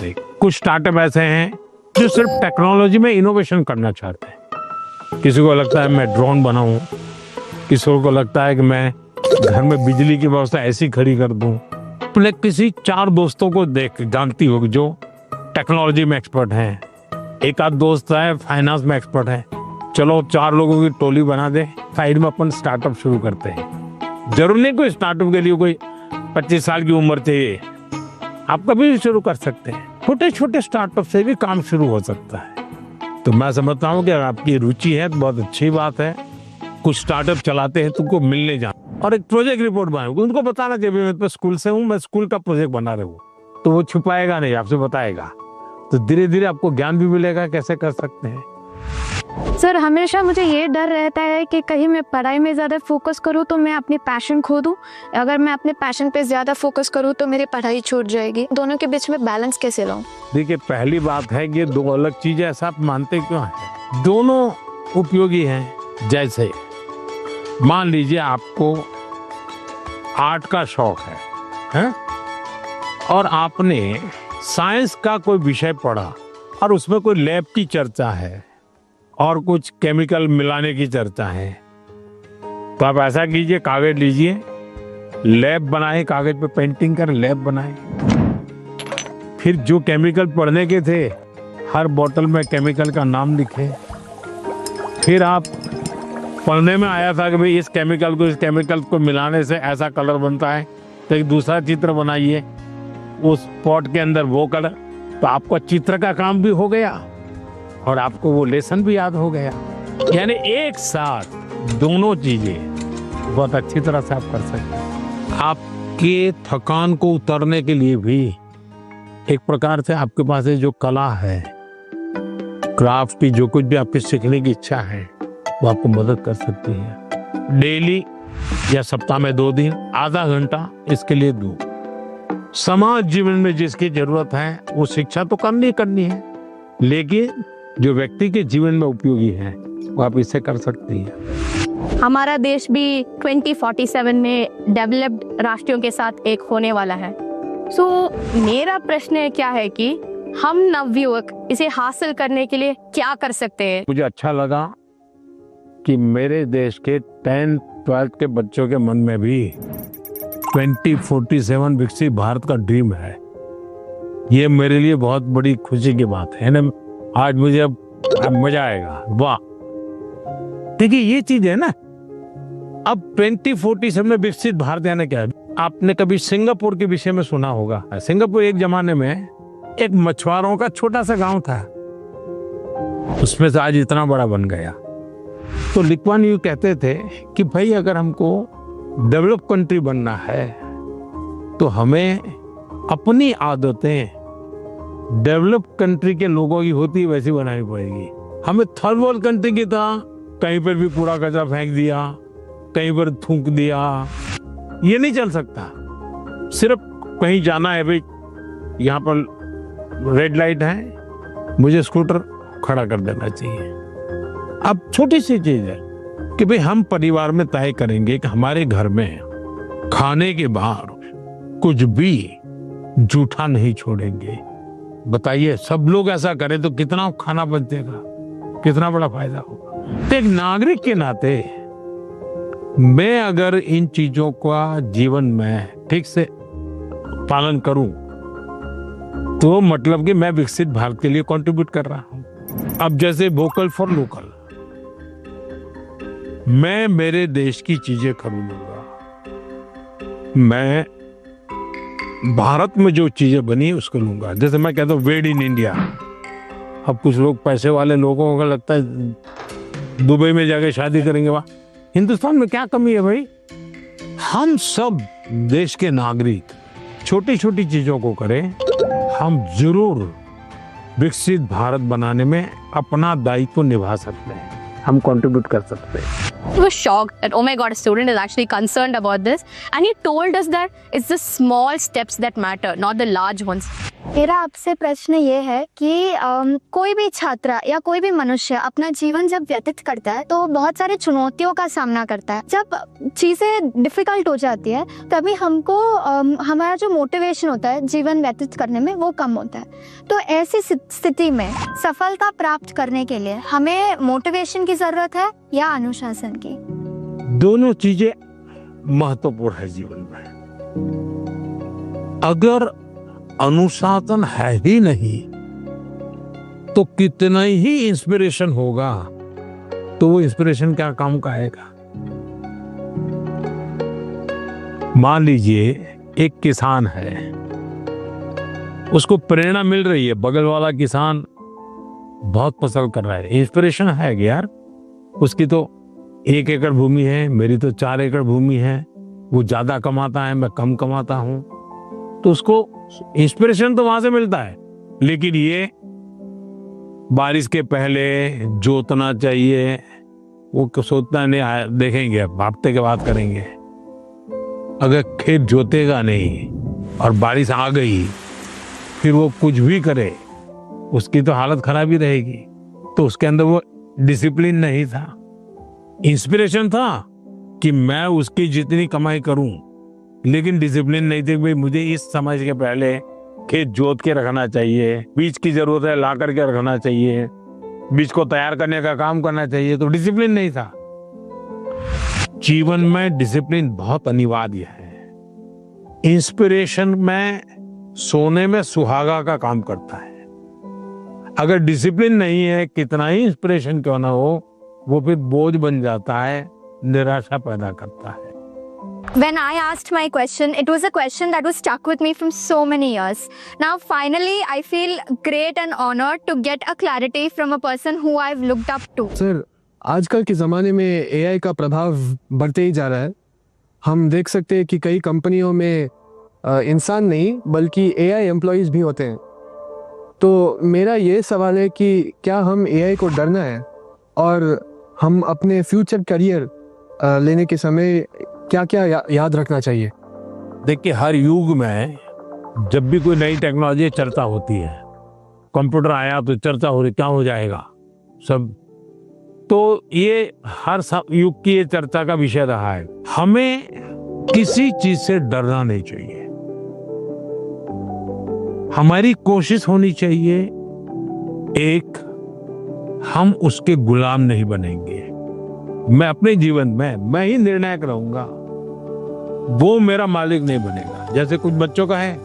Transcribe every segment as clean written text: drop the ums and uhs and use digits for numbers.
चाहते। कुछ स्टार्टअप ऐसे हैं जो सिर्फ टेक्नोलॉजी में इनोवेशन करना चाहते हैं। किसी को लगता है मैं ड्रोन बनाऊं, किसी को लगता है कि मैं घर में बिजली की व्यवस्था ऐसी खड़ी कर दूं। अपने किसी 4 दोस्तों को देख जानती होगी जो टेक्नोलॉजी में एक्सपर्ट हैं। एक आध दोस्त है फाइनेंस में एक्सपर्ट है। चलो 4 लोगों की टोली बना दे, साइड में अपन स्टार्टअप शुरू करते हैं। जरूर नहीं कोई स्टार्टअप के लिए कोई 25 साल की उम्र चाहिए, आप कभी भी शुरू कर सकते हैं। छोटे छोटे स्टार्टअप से भी काम शुरू हो सकता है। तो मैं समझता हूँ कि अगर आपकी रुचि है तो बहुत अच्छी बात है। कुछ स्टार्टअप चलाते हैं तुमको मिलने जाना और एक प्रोजेक्ट रिपोर्ट बनाओ, उनको बताना चाहिए मैं तो स्कूल से हूँ, मैं स्कूल का प्रोजेक्ट बना रहा हूँ। तो वो छुपाएगा नहीं, आपसे बताएगा। तो धीरे धीरे आपको ज्ञान भी मिलेगा कैसे कर सकते हैं। सर, हमेशा मुझे ये डर रहता है कि कहीं मैं पढ़ाई में ज़्यादा फोकस करूँ तो मैं अपनी पैशन खो दूँ, अगर मैं अपने पैशन पे ज़्यादा फोकस करूँ तो मेरी पढ़ाई छूट जाएगी। दोनों के बीच में बैलेंस कैसे लाऊं? देखिए, पहली बात है कि 2 अलग चीजें, ऐसा आप मानते क्यों हैं? दोनों उपयोगी हैं। जैसे मान लीजिए आपको आर्ट का शौक है? और आपने साइंस का कोई विषय पढ़ा और उसमें कोई लैब की चर्चा है और कुछ केमिकल मिलाने की चर्चा है, तो आप ऐसा कीजिए, कागज लीजिए, लैब बनाए, कागज पे पेंटिंग कर लैब बनाए। फिर जो केमिकल पढ़ने के थे हर बोतल में केमिकल का नाम लिखे। फिर आप पढ़ने में आया था कि भाई इस केमिकल को मिलाने से ऐसा कलर बनता है, तो एक दूसरा चित्र बनाइए उस पॉट के अंदर वो कलर। तो आपका चित्र का काम भी हो गया और आपको वो लेसन भी याद हो गया। यानी एक साथ दोनों चीजें बहुत अच्छी तरह से आप कर सकते हैं। आपके थकान को उतरने के लिए भी एक प्रकार से आपके पास जो कला है, क्राफ्ट की, जो कुछ भी आपके सीखने की इच्छा है, वो आपको मदद कर सकती है। डेली या सप्ताह में 2 दिन आधा घंटा इसके लिए दो। समाज जीवन में जिसकी जरूरत है वो शिक्षा तो करनी है, लेकिन जो व्यक्ति के जीवन में उपयोगी है वो आप इसे कर सकती है। हमारा देश भी 2047 में डेवलप्ड राष्ट्रों के साथ एक होने वाला है। सो मेरा प्रश्न क्या है कि हम नवयुवक इसे हासिल करने के लिए क्या कर सकते हैं? मुझे अच्छा लगा कि मेरे देश के 10th 12th के बच्चों के मन में भी 2047 विकसित भारत का ड्रीम है। ये मेरे लिए बहुत बड़ी खुशी की बात है ना। आज मुझे अब मजा आएगा। वाह, देखिए ये चीज है ना। अब 2047 में विकसित भारत यानी क्या है? आपने कभी सिंगापुर के विषय में सुना होगा। सिंगापुर एक जमाने में एक मछुआरों का छोटा सा गांव था, उसमें से आज इतना बड़ा बन गया। तो ली कुआन यू कहते थे कि भाई अगर हमको डेवलप कंट्री बनना है तो हमें अपनी आदतें डेवलप कंट्री के लोगों की होती वैसी बनानी पड़ेगी। हमें थर्ड वर्ल्ड कंट्री की तरह कहीं पर भी कूड़ा कचरा फेंक दिया, कहीं पर थूक दिया, ये नहीं चल सकता। सिर्फ कहीं जाना है, भाई यहाँ पर रेड लाइट है, मुझे स्कूटर खड़ा कर देना चाहिए। अब छोटी सी चीज है कि भाई हम परिवार में तय करेंगे कि हमारे घर में खाने के बाहर कुछ भी जूठा नहीं छोड़ेंगे। बताइए, सब लोग ऐसा करें तो कितना खाना बचेगा, कितना बड़ा फायदा होगा। तो एक नागरिक के नाते मैं अगर इन चीजों का जीवन में ठीक से पालन करूं तो मतलब कि मैं विकसित भारत के लिए कंट्रीब्यूट कर रहा हूं। अब जैसे वोकल फॉर लोकल, मैं मेरे देश की चीजें खरीदूंगा। मैं भारत में जो चीजें बनी उसको लूंगा। जैसे मैं कहता हूँ वेड इन इंडिया। अब कुछ लोग, पैसे वाले लोगों को लगता है दुबई में जाके शादी करेंगे। वहां हिंदुस्तान में क्या कमी है भाई? हम सब देश के नागरिक छोटी छोटी चीजों को करें, हम जरूर विकसित भारत बनाने में अपना दायित्व निभा सकते हैं, हम कंट्रीब्यूट कर सकते हैं। We were shocked that, oh my God, a student is actually concerned about this, and he told us that it's the small steps that matter, not the large ones. मेरा आपसे प्रश्न ये है कि कोई भी छात्र या कोई भी मनुष्य अपना जीवन जब व्यतीत करता है तो बहुत सारे चुनौतियों का सामना करता है। जब चीज़ें डिफिकल्ट हो जाती है तभी हमको हमारा जो मोटिवेशन होता है जीवन व्यतीत करने में वो कम होता है। तो ऐसी स्थिति में सफलता प्राप्त करने के लिए हमें मोटिवेशन की ज़रूरत है या अनुशासन की? दोनों चीजें महत्वपूर्ण है जीवन में। अगर अनुशासन है ही नहीं तो कितना ही इंस्पिरेशन होगा तो वो इंस्पिरेशन क्या काम का आएगा। मान लीजिए एक किसान है, उसको प्रेरणा मिल रही है, बगल वाला किसान बहुत फसल कर रहा है, इंस्पिरेशन है कि यार उसकी तो 1 एकड़ भूमि है, मेरी तो 4 एकड़ भूमि है, वो ज्यादा कमाता है, मैं कम कमाता हूं, तो उसको इंस्पिरेशन तो वहां से मिलता है। लेकिन ये बारिश के पहले जोतना चाहिए, वो सोचना नहीं, देखेंगे अब हफ्ते के बाद करेंगे। अगर खेत जोतेगा नहीं और बारिश आ गई फिर वो कुछ भी करे उसकी तो हालत खराब ही रहेगी। तो उसके अंदर वो डिसिप्लिन नहीं था, इंस्पिरेशन था कि मैं उसकी जितनी कमाई करूं, लेकिन डिसिप्लिन नहीं थी। भाई मुझे इस समय के पहले खेत जोत के रखना चाहिए, बीज की जरूरत है ला करके रखना चाहिए, बीज को तैयार करने का काम करना चाहिए, तो डिसिप्लिन नहीं था। जीवन में डिसिप्लिन बहुत अनिवार्य है। इंस्पिरेशन में सोने में सुहागा का काम करता है। अगर डिसिप्लिन नहीं है, कितना ही इंस्पिरेशन क्यों ना हो, वो फिर बोझ बन जाता है, निराशा पैदा करता है। When I asked my question, it was a question that was stuck with me from so many years. Now, finally, I feel great and honored to get a clarity from a person who I've looked up to. Sir, आजकल के ज़माने में AI का प्रभाव बढ़ते ही जा रहा है। हम देख सकते हैं कि कई कंपनियों में इंसान नहीं बल्कि AI एम्प्लॉइज भी होते हैं। तो मेरा ये सवाल है कि क्या हम AI को डरना है और हम अपने फ्यूचर करियर लेने के समय क्या क्या याद रखना चाहिए? देखिए, हर युग में जब भी कोई नई टेक्नोलॉजी चर्चा होती है, कंप्यूटर आया तो चर्चा हो रही क्या हो जाएगा सब, तो ये हर युग की ये चर्चा का विषय रहा है। हमें किसी चीज से डरना नहीं चाहिए। हमारी कोशिश होनी चाहिए एक, हम उसके गुलाम नहीं बनेंगे। मैं अपने जीवन में मैं ही निर्णायक रहूंगा, वो मेरा मालिक नहीं बनेगा। जैसे कुछ बच्चों का है,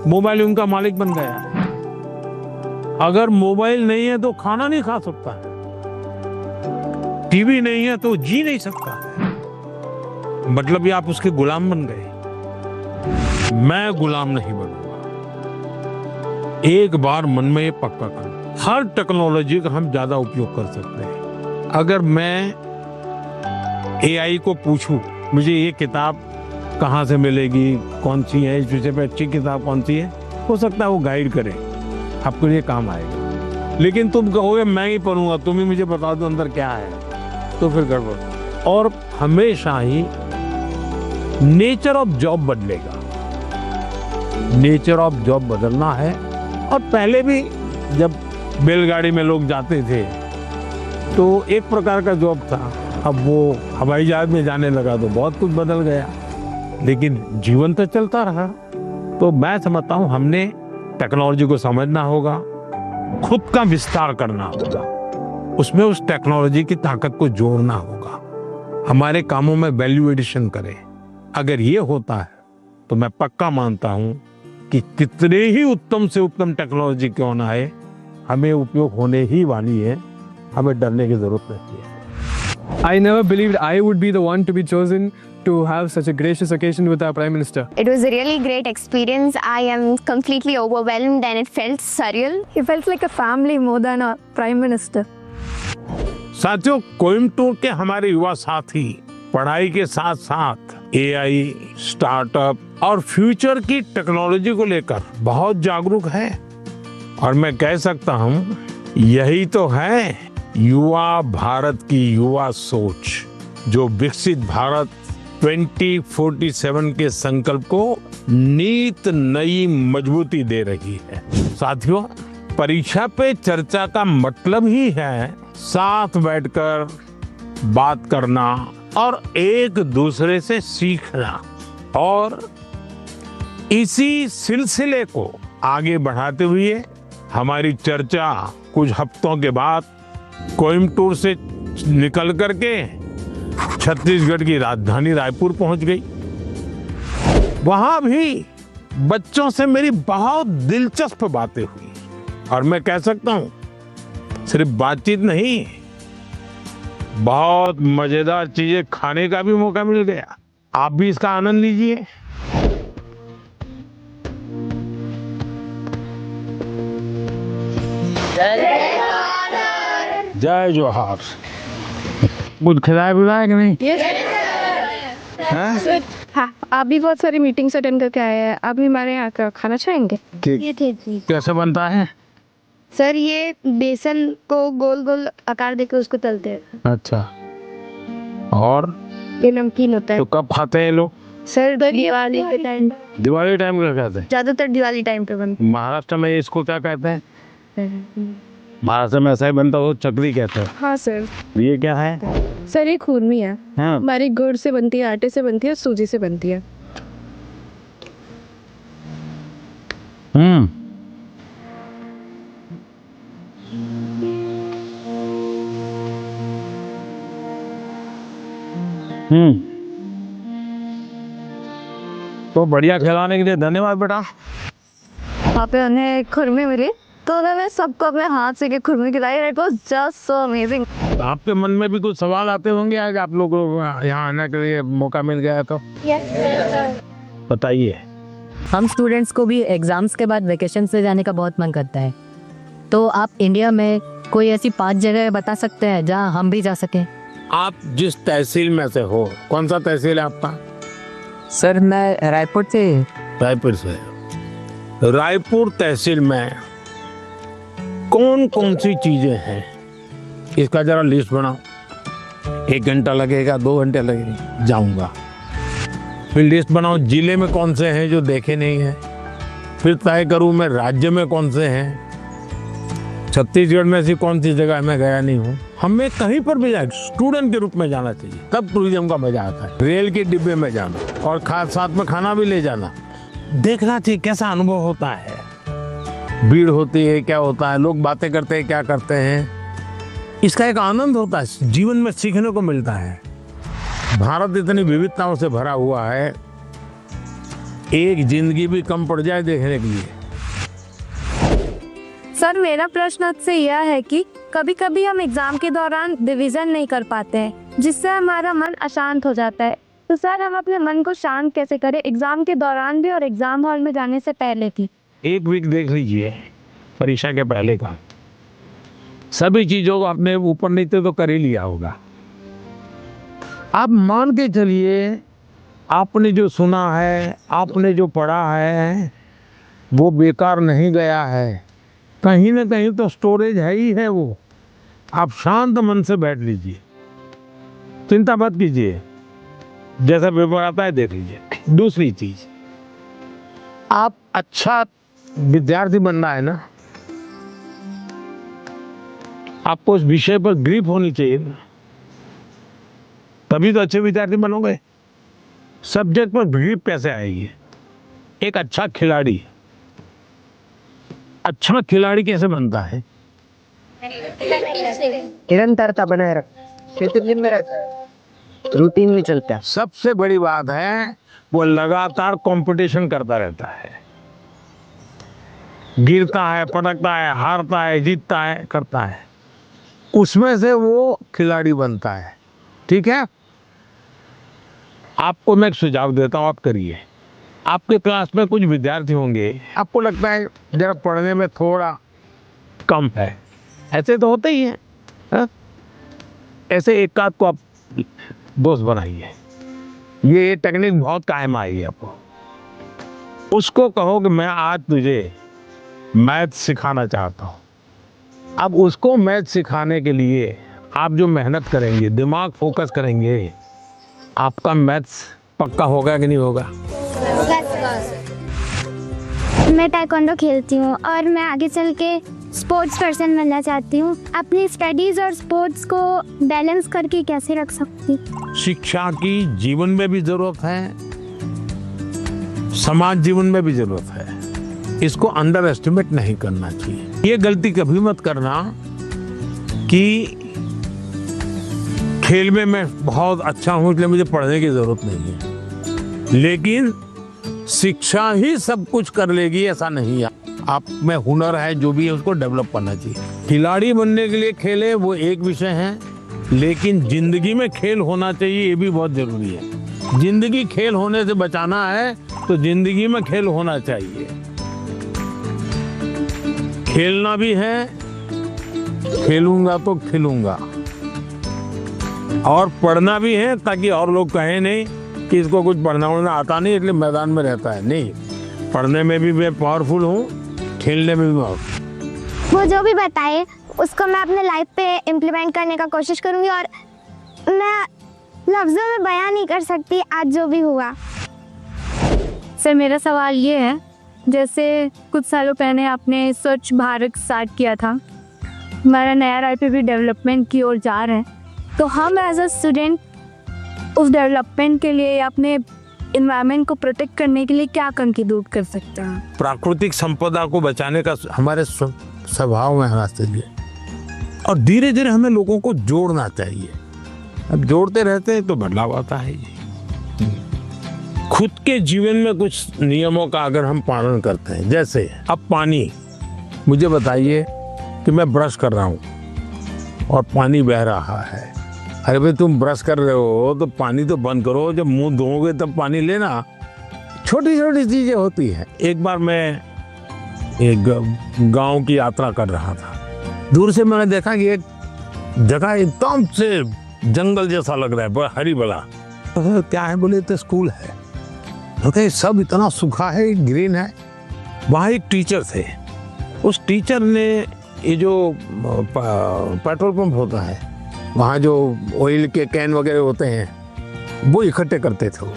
मोबाइल उनका मालिक बन गया। अगर मोबाइल नहीं है तो खाना नहीं खा सकता है, टीवी नहीं है तो जी नहीं सकता है। मतलब ये आप उसके गुलाम बन गए। मैं गुलाम नहीं बनूंगा। एक बार मन में ये पक्का कर, हर टेक्नोलॉजी का हम ज्यादा उपयोग कर सकते हैं। अगर मैं AI को पूछूं मुझे ये किताब कहाँ से मिलेगी, कौन सी है, इस विषय पे अच्छी किताब कौन सी है, हो सकता है वो गाइड करे, आपको ये काम आएगा। लेकिन तुम कहोगे मैं ही पढ़ूंगा, तुम ही मुझे बता दो अंदर क्या है, तो फिर गड़बड़। और हमेशा ही नेचर ऑफ जॉब बदलेगा, नेचर ऑफ जॉब बदलना है। और पहले भी जब बैलगाड़ी में लोग जाते थे तो एक प्रकार का जॉब था, अब वो हवाई जहाज में जाने लगा तो बहुत कुछ बदल गया, लेकिन जीवन तो चलता रहा। तो मैं समझता हूँ हमने टेक्नोलॉजी को समझना होगा, खुद का विस्तार करना होगा, उसमें उस टेक्नोलॉजी की ताकत को जोड़ना होगा, हमारे कामों में वैल्यू एडिशन करें। अगर ये होता है तो मैं पक्का मानता हूँ कि कितने ही उत्तम से उत्तम टेक्नोलॉजी क्यों ना है, हमें उपयोग होने ही वाली है, हमें डरने की जरूरत नहीं है। I never believed I would be the one to be chosen to have such a gracious occasion with our Prime Minister. It was a really great experience. I am completely overwhelmed and it felt surreal. He felt like a family more than a Prime Minister. साथियों, कोयम्बटूर के हमारे युवा साथी पढ़ाई के साथ साथ AI, startup और फ्यूचर की टेक्नोलॉजी को लेकर बहुत जागरूक है। और मैं कह सकता हूँ यही तो है युवा भारत की युवा सोच, जो विकसित भारत 2047 के संकल्प को नीत नई मजबूती दे रही है। साथियों, परीक्षा पे चर्चा का मतलब ही है साथ बैठकर बात करना और एक दूसरे से सीखना। और इसी सिलसिले को आगे बढ़ाते हुए हमारी चर्चा कुछ हफ्तों के बाद कोयम्बटूर से निकल करके छत्तीसगढ़ की राजधानी रायपुर पहुंच गई। वहां भी बच्चों से मेरी बहुत दिलचस्प बातें हुई और मैं कह सकता हूं सिर्फ बातचीत नहीं, बहुत मजेदार चीजें खाने का भी मौका मिल गया। आप भी इसका आनंद लीजिए। जय जोहार। कुछ खिलाया पिलाया कि नहीं? हैं? हाँ, आप भी बहुत सारी मीटिंग्स अटेंड करके आए हैं। आप भी हमारे यहाँ का खाना चाहेंगे? ये थे जी कैसे बनता है? सर, ये बेसन को गोल गोल आकार देकर उसको तलते हैं। अच्छा, और ये नमकीन होता है। तो कब खाते हैं ये लोग? सर, दिवाली के टाइम, दिवाली टाइम में खाते हैं। ज्यादातर दिवाली टाइम पे बनता महाराष्ट्र में इसको क्या कहते हैं? है। महाराष्ट्र में ऐसा ही बनता हो, चकली कहते हैं। हाँ सर। ये क्या है? सर, ये खुरमी है। हाँ। हमारी गुड़ से बनती है, आटे से बनती है, सूजी से बनती है। हम्म। तो बढ़िया खिलाने के लिए धन्यवाद बेटा। वहाँ पे उन्हें खुरमे मिली तो उन्होंने सबको अपने हाथ से के खुरमे खिलाई। It was just so amazing. आपके मन में भी कुछ सवाल आते होंगे आज आप लोगों को यहाँ आने के लिए मौका मिल गया तो बताइए। हम स्टूडेंट्स को भी एग्जाम्स के बाद वेकेशन से जाने का बहुत मन करता है, तो आप इंडिया में कोई ऐसी 5 जगह बता सकते हैं जहां हम भी जा सकें? आप जिस तहसील में से हो, कौन सा तहसील है आपका? सर, मैं रायपुर से। रायपुर से। रायपुर तहसील में कौन कौन सी चीजें हैं, इसका जरा लिस्ट बनाओ। 1 घंटा लगेगा, 2 घंटे लगेंगे, जाऊंगा। फिर लिस्ट बनाओ जिले में कौन से हैं जो देखे नहीं हैं। फिर तय करूं मैं राज्य में कौन से हैं, छत्तीसगढ़ में ऐसी कौन सी जगह मैं गया नहीं हूँ। हमें कहीं पर भी जाए स्टूडेंट के रूप में जाना चाहिए, तब टूरिज्म का मजा आता है। रेल के डिब्बे में जाना और साथ में खाना भी ले जाना, देखना चाहिए कैसा अनुभव होता है। भीड़ होती है, क्या होता है, लोग बातें करते हैं, क्या करते हैं, इसका एक आनंद होता है, जीवन में सीखने को मिलता है। भारत इतनी विविधताओं से भरा हुआ है, एक जिंदगी भी कम पड़ जाए देखने के लिए। सर, मेरा प्रश्न आपसे यह है कि कभी कभी हम एग्जाम के दौरान रिवीजन नहीं कर पाते हैं, जिससे हमारा मन अशांत हो जाता है। तो सर, हम अपने मन को शांत कैसे करें, एग्जाम के दौरान भी और एग्जाम हॉल में जाने से पहले भी? 1 वीक देख लीजिए परीक्षा के पहले का, सभी चीजों को आपने ऊपर नीचे तो कर ही लिया होगा। आप मान के चलिए आपने जो सुना है, आपने जो पढ़ा है, वो बेकार नहीं गया है, कहीं ना कहीं तो स्टोरेज है ही है वो। आप शांत मन से बैठ लीजिए, चिंता मत कीजिए, जैसा पेपर आता है देख लीजिए। दूसरी चीज, आप अच्छा विद्यार्थी बनना है ना, आपको उस विषय पर ग्रिप होनी चाहिए ना, तभी तो अच्छे विद्यार्थी बनोगे। सब्जेक्ट पर ग्रिप कैसे आएगी? एक अच्छा खिलाड़ी कैसे बनता है? निरंतरता बनाए रख, डिसिप्लिन में रख, रूटीन में चलता है। सबसे बड़ी बात है वो लगातार कंपटीशन करता रहता है, गिरता है, पटकता है, हारता है, जीतता है, करता है, उसमें से वो खिलाड़ी बनता है। ठीक है, आपको मैं एक सुझाव देता हूँ, आप करिए। आपके क्लास में कुछ विद्यार्थी होंगे, आपको लगता है जरा पढ़ने में थोड़ा कम है, ऐसे तो होते ही हैं, हाँ? ऐसे एक आध को आप दोस्त बनाइए, ये टेक्निक बहुत कायम आएगी आपको। उसको कहो कि मैं आज तुझे मैथ सिखाना चाहता हूँ। अब उसको मैथ सिखाने के लिए आप जो मेहनत करेंगे, दिमाग फोकस करेंगे, आपका मैथ्स पक्का होगा कि नहीं होगा? मैं ताइक्वांडो खेलती हूँ और मैं आगे चल के स्पोर्ट्स पर्सन बनना चाहती हूँ। अपनी स्टडीज और स्पोर्ट्स को बैलेंस करके कैसे रख सकती हूँ? शिक्षा की जीवन में भी जरूरत है, समाज जीवन में भी जरूरत है। इसको अंडर एस्टिमेट नहीं करना चाहिए। ये गलती कभी मत करना कि खेल में मैं बहुत अच्छा हूं इसलिए मुझे पढ़ने की जरूरत नहीं है, लेकिन शिक्षा ही सब कुछ कर लेगी ऐसा नहीं है। आप में हुनर है जो भी है उसको डेवलप करना चाहिए। खिलाड़ी बनने के लिए खेले वो एक विषय है, लेकिन जिंदगी में खेल होना चाहिए ये भी बहुत जरूरी है। जिंदगी खेल होने से बचाना है तो जिंदगी में खेल होना चाहिए। खेलना भी है, खेलूंगा तो खिलूंगा, और पढ़ना भी है ताकि और लोग कहें नहीं कि इसको कुछ पढ़ना उड़ना आता नहीं इसलिए मैदान में रहता है। नहीं, पढ़ने में भी मैं पावरफुल हूँ, खेलने में भी पावरफुल। वो जो भी बताए उसको मैं अपने लाइफ पे इम्प्लीमेंट करने का कोशिश करूँगी और मैं लफ्ज़ों में बयान नहीं कर सकती आज जो भी हुआ। सर मेरा सवाल ये है, जैसे कुछ सालों पहले आपने स्वच्छ भारत स्टार्ट किया था, हमारा नया रायपुर भी डेवलपमेंट की ओर जा रहे हैं, तो हम एज अ स्टूडेंट उस डेवलपमेंट के लिए अपने इन्वायरमेंट को प्रोटेक्ट करने के लिए क्या कंट्रीब्यूट कर सकते हैं? प्राकृतिक संपदा को बचाने का हमारे स्वभाव में आना चाहिए और धीरे धीरे हमें लोगों को जोड़ना चाहिए। अब जोड़ते रहते हैं तो बदलाव आता है। खुद के जीवन में कुछ नियमों का अगर हम पालन करते हैं, जैसे अब पानी, मुझे बताइए कि मैं ब्रश कर रहा हूँ और पानी बह रहा है। अरे भाई तुम ब्रश कर रहे हो तो पानी तो बंद करो, जब मुंह धोओगे तब पानी लेना। छोटी छोटी चीजें होती हैं। एक बार मैं एक गांव की यात्रा कर रहा था, दूर से मैंने देखा कि एक जगह एकदम से जंगल जैसा लग रहा है, बड़ा हरी भरा। तो क्या है, बोले तो स्कूल है। तो सब इतना सूखा है, ग्रीन है। वहाँ एक टीचर थे, उस टीचर ने ये जो पेट्रोल पंप होता है वहाँ जो ऑयल के कैन वगैरह होते हैं वो इकट्ठे करते थे वो,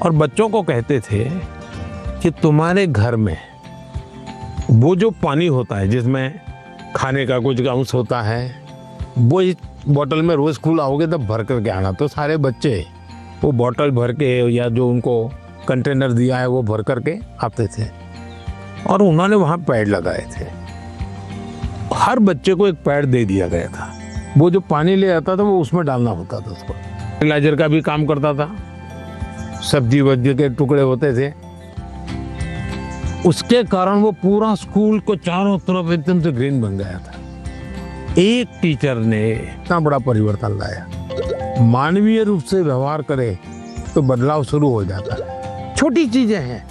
और बच्चों को कहते थे कि तुम्हारे घर में वो जो पानी होता है जिसमें खाने का कुछ अंश होता है वो इस बोतल में रोज स्कूल आओगे तब भर करके आना। तो सारे बच्चे वो बोतल भर के या जो उनको कंटेनर दिया है वो भर करके आते थे, और उन्होंने वहाँ पेड़ लगाए थे। हर बच्चे को एक पेड़ दे दिया गया था। वो जो पानी ले आता था वो उसमें डालना होता था। उसको फर्टिलाइजर का भी काम करता था, सब्जी वब्जी के टुकड़े होते थे। उसके कारण वो पूरा स्कूल को चारों तरफ एकदम से ग्रीन बन गया था। एक टीचर ने इतना बड़ा परिवर्तन लाया। मानवीय रूप से व्यवहार करे तो बदलाव शुरू हो जाता है। छोटी चीजें हैं,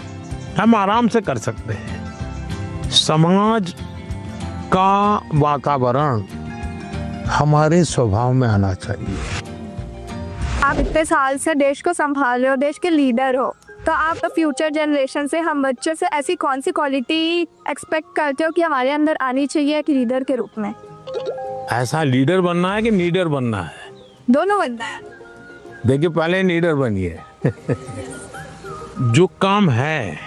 हम आराम से कर सकते हैं। समाज का वातावरण हमारे स्वभाव में आना चाहिए। आप इतने साल से देश को संभाल रहे हो, देश के लीडर हो, तो आप फ्यूचर जनरेशन से, हम बच्चों से ऐसी कौन सी क्वालिटी एक्सपेक्ट करते हो कि हमारे अंदर आनी चाहिए एक लीडर के रूप में? ऐसा लीडर बनना है कि लीडर बनना है? दोनों बनना है। देखिए, पहले लीडर बनिए। जो काम है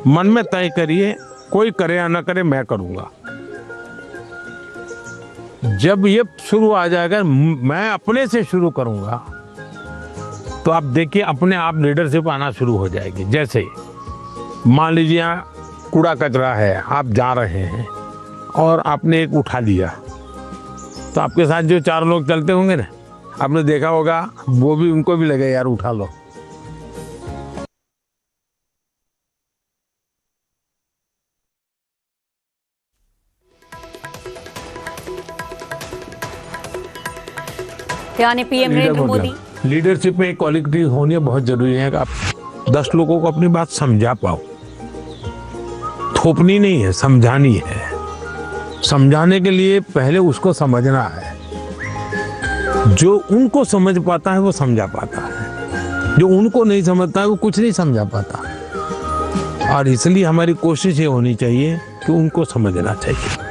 मन में तय करिए, कोई करे या ना करे मैं करूंगा। जब ये शुरू आ जाएगा, मैं अपने से शुरू करूंगा, तो आप देखिए अपने आप लीडरशिप आना शुरू हो जाएगी। जैसे मान लीजिए कूड़ा कचरा है, आप जा रहे हैं और आपने एक उठा लिया, तो आपके साथ जो चार लोग चलते होंगे ना, आपने देखा होगा वो भी, उनको भी लगे यार उठा लो। यानी पीएम नरेंद्र मोदी। लीडरशिप में क्वालिटी होनी बहुत जरूरी है कि आप 10 लोगों को अपनी बात समझा पाओ। थोपनी नहीं है, समझानी है। समझाने के लिए पहले उसको समझना है। जो उनको समझ पाता है वो समझा पाता है, जो उनको नहीं समझता है वो कुछ नहीं समझा पाता। और इसलिए हमारी कोशिश ये होनी चाहिए कि उनको समझना चाहिए।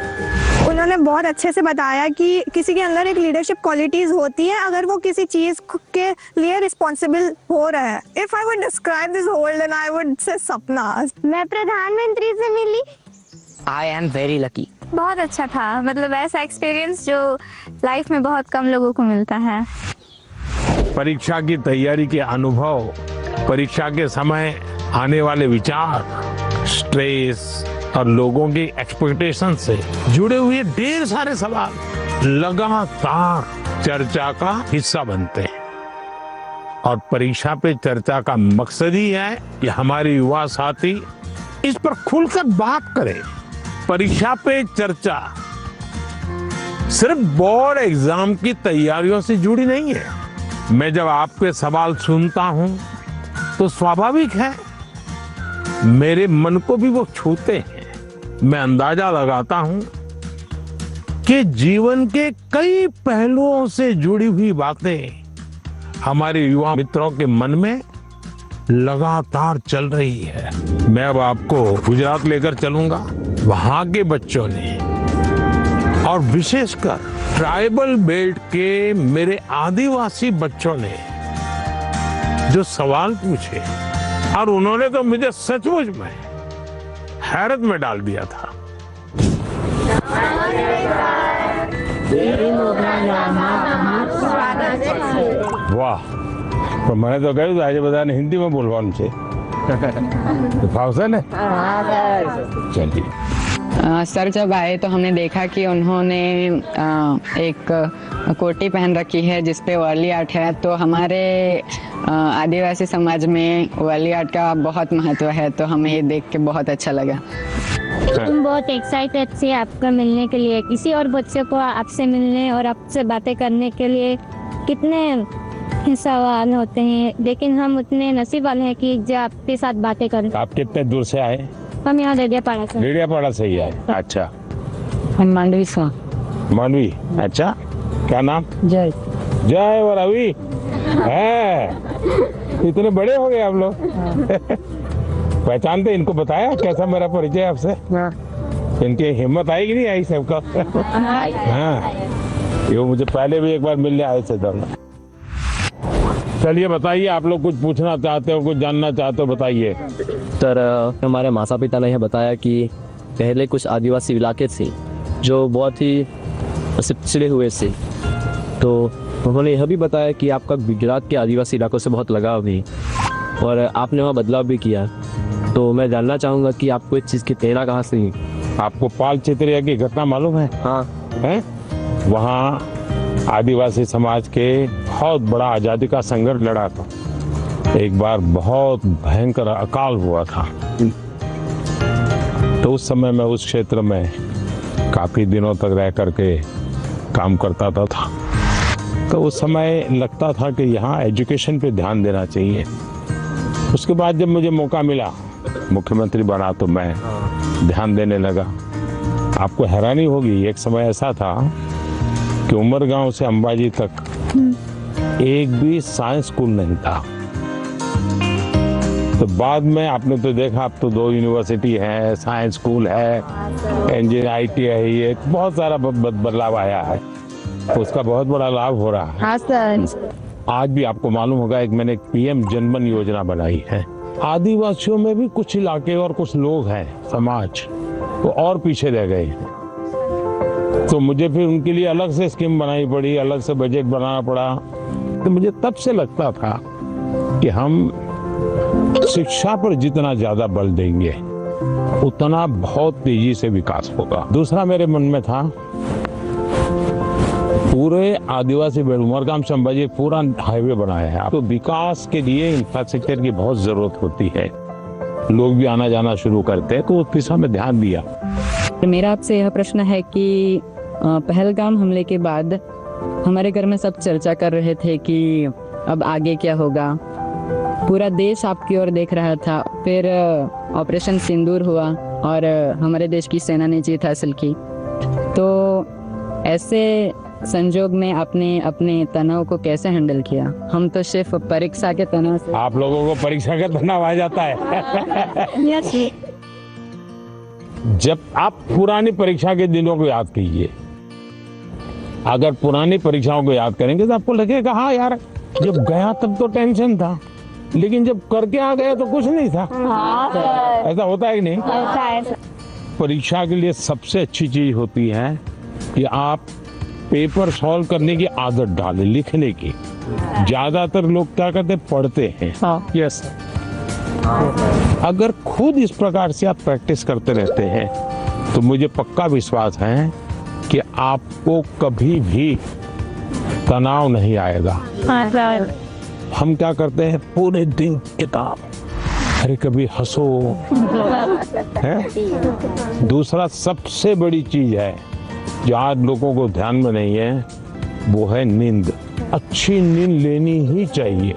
उन्होंने बहुत अच्छे से बताया कि किसी के अंदर एक लीडरशिप क्वालिटीज होती है अगर वो किसी चीज के लिए रिस्पॉन्सिबल हो रहा है। If I would describe this world then I would say सपना। मैं प्रधानमंत्री से मिली। I am very lucky. बहुत अच्छा था, मतलब ऐसा एक्सपीरियंस जो लाइफ में बहुत कम लोगों को मिलता है। परीक्षा की तैयारी के अनुभव, परीक्षा के समय आने वाले विचार, स्ट्रेस और लोगों की एक्सपेक्टेशन से जुड़े हुए ढेर सारे सवाल लगातार चर्चा का हिस्सा बनते हैं। और परीक्षा पे चर्चा का मकसद ही है कि हमारे युवा साथी इस पर खुलकर बात करें। परीक्षा पे चर्चा सिर्फ बोर्ड एग्जाम की तैयारियों से जुड़ी नहीं है। मैं जब आपके सवाल सुनता हूं तो स्वाभाविक है मेरे मन को भी वो छूते हैं। मैं अंदाजा लगाता हूं कि जीवन के कई पहलुओं से जुड़ी हुई बातें हमारे युवा मित्रों के मन में लगातार चल रही है। मैं अब आपको गुजरात लेकर चलूंगा। वहां के बच्चों ने और विशेषकर ट्राइबल बेल्ट के मेरे आदिवासी बच्चों ने जो सवाल पूछे और उन्होंने तो मुझे सचमुच में हैरत में डाल दिया था। वाह, तो मैंने तो કહ્યું આજે બધાને હિન્દીમાં બોલવાનું છે। તો ફાવશે ને? चलिए। सर जब आए तो हमने देखा कि उन्होंने एक कोटी पहन रखी है जिसपे वाली आर्ट है। तो हमारे आदिवासी समाज में वाली आर्ट का बहुत महत्व है, तो हमें ये देख के बहुत अच्छा लगा। तुम बहुत एक्साइटेड थे आपका मिलने के लिए। किसी और बच्चे को आपसे मिलने और आपसे बातें करने के लिए कितने सवाल होते हैं, लेकिन हम उतने नसीब वाले हैं कि जो आपके साथ बातें करें। आप कितने दूर से आए? हम यहाँ डेडियापाड़ा से। डेडियापाड़ा से ही आए? अच्छा। हम मांडवी से। मांडवी, अच्छा। क्या नाम? जय। जय और रवि है। इतने बड़े हो गए आप लोग। पहचानते इनको? बताया कैसा मेरा परिचय आपसे? इनकी हिम्मत आई कि नहीं आई सबका? हाँ, ये मुझे पहले भी एक बार मिलने आए थे दोनों। चलिए बताइए, आप लोग कुछ पूछना चाहते हो, कुछ जानना चाहते हो, बताइए। सर हमारे माता पिता ने यह बताया कि पहले कुछ आदिवासी इलाके थे जो बहुत ही पिछड़े हुए थे, तो उन्होंने यह भी बताया कि आपका गुजरात के आदिवासी इलाकों से बहुत लगाव भी और आपने वहाँ बदलाव भी किया। तो मैं जानना चाहूँगा कि आपको इस चीज़ की प्रेरणा कहाँ से? आपको पाल चित्रिया की घटना मालूम है? हाँ है। वहाँ आदिवासी समाज के बहुत बड़ा आज़ादी का संघर्ष लड़ा था। एक बार बहुत भयंकर अकाल हुआ था, तो उस समय मैं उस क्षेत्र में काफी दिनों तक रह करके काम करता था। तो उस समय लगता था कि यहाँ एजुकेशन पे ध्यान देना चाहिए। उसके बाद जब मुझे मौका मिला, मुख्यमंत्री बना, तो मैं ध्यान देने लगा। आपको हैरानी होगी, एक समय ऐसा था कि उमरगांव से अंबाजी तक एक भी साइंस स्कूल नहीं था। तो बाद में आपने तो देखा, अब तो 2 यूनिवर्सिटी है, साइंस स्कूल है, इंजीनियरिंग ITI है, ये बहुत सारा बदलाव आया है। उसका बहुत बड़ा लाभ हो रहा है। हाँ सर। आज भी आपको मालूम होगा, एक मैंने PM जनमन योजना बनाई है। आदिवासियों में भी कुछ इलाके और कुछ लोग हैं, समाज वो और पीछे रह गए हैं। तो मुझे फिर उनके लिए अलग से स्कीम बनानी पड़ी, अलग से बजट बनाना पड़ा। तो मुझे तब से लगता था कि हम शिक्षा पर जितना ज्यादा बल देंगे उतना बहुत तेजी से विकास होगा। दूसरा मेरे मन में था, पूरे आदिवासी बेल्ट उमरगाम से अंबाजी पूरा हाईवे बनाया है, तो विकास के लिए इंफ्रास्ट्रक्चर की बहुत जरूरत होती है। लोग भी आना जाना शुरू करते हैं, तो उस दिशा में ध्यान दिया। मेरा आपसे यह प्रश्न है कि पहलगाम हमले के बाद हमारे घर में सब चर्चा कर रहे थे कि अब आगे क्या होगा। पूरा देश आपकी ओर देख रहा था। फिर ऑपरेशन सिंदूर हुआ और हमारे देश की सेना ने जीत हासिल की। तो ऐसे संजोग में आपने अपने तनाव को कैसे हैंडल किया? हम तो सिर्फ परीक्षा के तनाव से। आप लोगों को परीक्षा का तनाव आ जाता है। जब आप पुरानी परीक्षा के दिनों को याद कीजिए, अगर पुरानी परीक्षाओं को याद करेंगे तो आपको लगेगा हाँ यार, जब गया तब तो टेंशन था, लेकिन जब करके आ गया तो कुछ नहीं था। ऐसा होता है कि नहीं? परीक्षा के लिए सबसे अच्छी चीज होती है कि आप पेपर सॉल्व करने की आदत डालें, लिखने की। ज्यादातर लोग क्या करते, पढ़ते हैं। यस, अगर खुद इस प्रकार से आप प्रैक्टिस करते रहते हैं तो मुझे पक्का विश्वास है कि आपको कभी भी तनाव नहीं आएगा। हम क्या करते हैं, पूरे दिन किताब, अरे कभी हंसो है। दूसरा सबसे बड़ी चीज है जो आज लोगों को ध्यान में नहीं है, वो है नींद। अच्छी नींद लेनी ही चाहिए।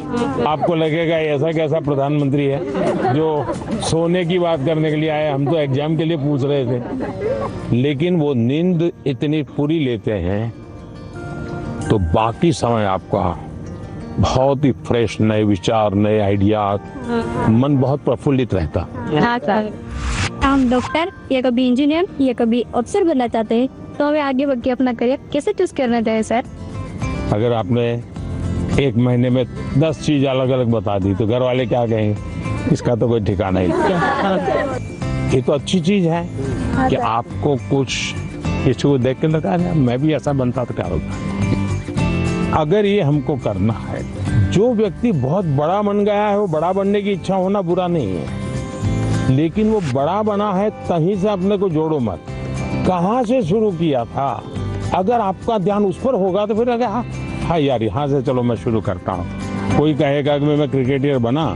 आपको लगेगा ऐसा कैसा प्रधानमंत्री है जो सोने की बात करने के लिए आया, हम तो एग्जाम के लिए पूछ रहे थे। लेकिन वो नींद इतनी पूरी लेते हैं तो बाकी समय आपका बहुत ही फ्रेश, नए विचार, नए आइडिया, मन बहुत प्रफुल्लित रहता। हम डॉक्टर या कभी इंजीनियर या कभी अफसर बनना चाहते हैं तो हमें आगे बढ़ के अपना करियर कैसे चूज करना चाहिए सर? अगर आपने एक महीने में 10 चीज अलग अलग बता दी तो घर वाले क्या कहेंगे, इसका तो कोई ठिकाना ही नहीं। ये तो अच्छी चीज है कि आपको कुछ किसी को देख के लगा मैं भी ऐसा बनता तो क्या होता। अगर ये हमको करना है, जो व्यक्ति बहुत बड़ा बन गया है वो बड़ा बनने की इच्छा होना बुरा नहीं है, लेकिन वो बड़ा बना है तहीं से अपने को जोड़ो मत। कहाँ से शुरू किया था, अगर आपका ध्यान उस पर होगा तो फिर अगर हाँ यार यहाँ से चलो मैं शुरू करता हूँ। कोई कहेगा कि मैं क्रिकेटर बना,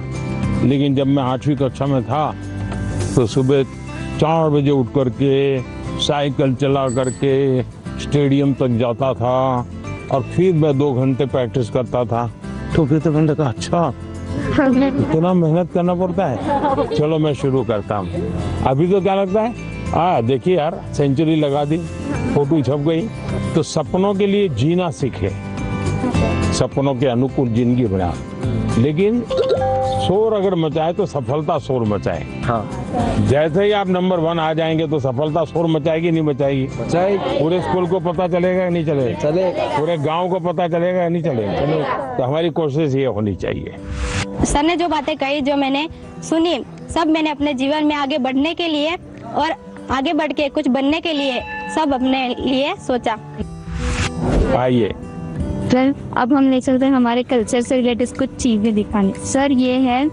लेकिन जब मैं 8वीं कक्षा में था तो सुबह 4 बजे उठ करके साइकिल चला करके स्टेडियम तक जाता था और फिर मैं 2 घंटे प्रैक्टिस करता था। तो फिर तो मैंने कहा अच्छा इतना मेहनत करना पड़ता है, चलो मैं शुरू करता हूँ। अभी तो क्या लगता है, देखिए यार सेंचुरी लगा दी, फोटो छप गई। तो सपनों के लिए जीना सीखे, सपनों के अनुकूल जिंदगी बना, लेकिन शोर अगर मचाए तो सफलता शोर मचाए। हाँ। जैसे ही आप नंबर 1 आ जाएंगे तो सफलता शोर मचाएगी नहीं मचाएगी? मचाएगी। पूरे स्कूल को पता चलेगा नहीं चलेगा? चलेगा। पूरे गांव को पता चलेगा नहीं चलेगा? तो हमारी कोशिश ये होनी चाहिए। सर ने जो बातें कही, जो मैंने सुनी, सब मैंने अपने जीवन में आगे बढ़ने के लिए और आगे बढ़ के कुछ बनने के लिए सब अपने लिए सोचा। आइए सर, अब हम ले चलते हैं हमारे कल्चर से रिलेटेड कुछ चीजें दिखाने। सर, ये है